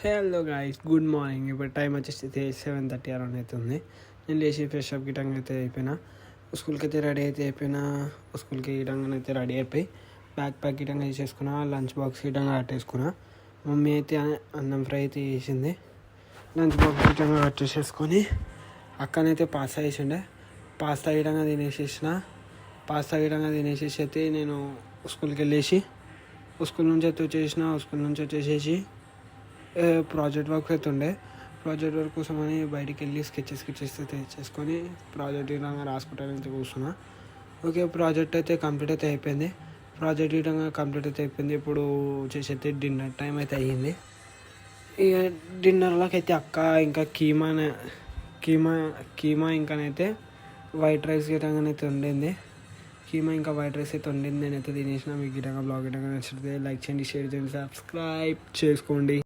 Hello guys, good morning. ఇప్పుడు time వచ్చేసి 7:30 around అవుతుంది. నేను లేచి ఫ్రెష్ అప్ గిటంగా అయితే అయిపోయినా, స్కూల్కి అయితే రెడీ అయితే అయిపోయినా. స్కూల్కి గిటంగా అయితే రెడీ అయిపోయి బ్యాగ్ ప్యాక్ గిటంగా తీసేసుకున్నా, లంచ్ బాక్స్ గిటంగా కట్టేసుకున్నా. మమ్మీ అయితే అన్నం ఫ్రై అయితే చేసింది. లంచ్ బాక్స్ గిటంగా కట్ చేసేసుకొని అక్కనైతే పాస్తా చేసిండే, పాస్తా గిటంగా తినేసేసిన. పాస్తా గిటంగా తినేసేసి అయితే నేను స్కూల్కి వెళ్ళేసి స్కూల్ నుంచి అయితే వచ్చేసిన. స్కూల్ నుంచి వచ్చేసేసి ప్రాజెక్ట్ వర్క్ అయితే ఉండే, ప్రాజెక్ట్ వర్క్ కోసం అని బయటికి వెళ్ళి స్కెచెస్ అయితే చేసుకొని ప్రాజెక్ట్ విధంగా రాసుకుంటానైతే కూర్చున్నా. ఓకే, ప్రాజెక్ట్ అయితే కంప్లీట్ అయితే అయిపోయింది. ప్రాజెక్ట్ విధంగా కంప్లీట్ అయితే అయిపోయింది. ఇప్పుడు వచ్చేసి అయితే డిన్నర్ టైం అయితే అయ్యింది. ఇక డిన్నర్లోకి అయితే అక్క ఇంకా కీమా ఇంకానైతే వైట్ రైస్ గిటంగానైతే వండింది. కీమా ఇంకా వైట్ రైస్ అయితే వండింది. నేనైతే తినేసిన. మీకు గిటంగా బ్లాగ్ గిటంగా నచ్చితే లైక్ చేయండి, షేర్ చేయండి, సబ్స్క్రైబ్ చేసుకోండి.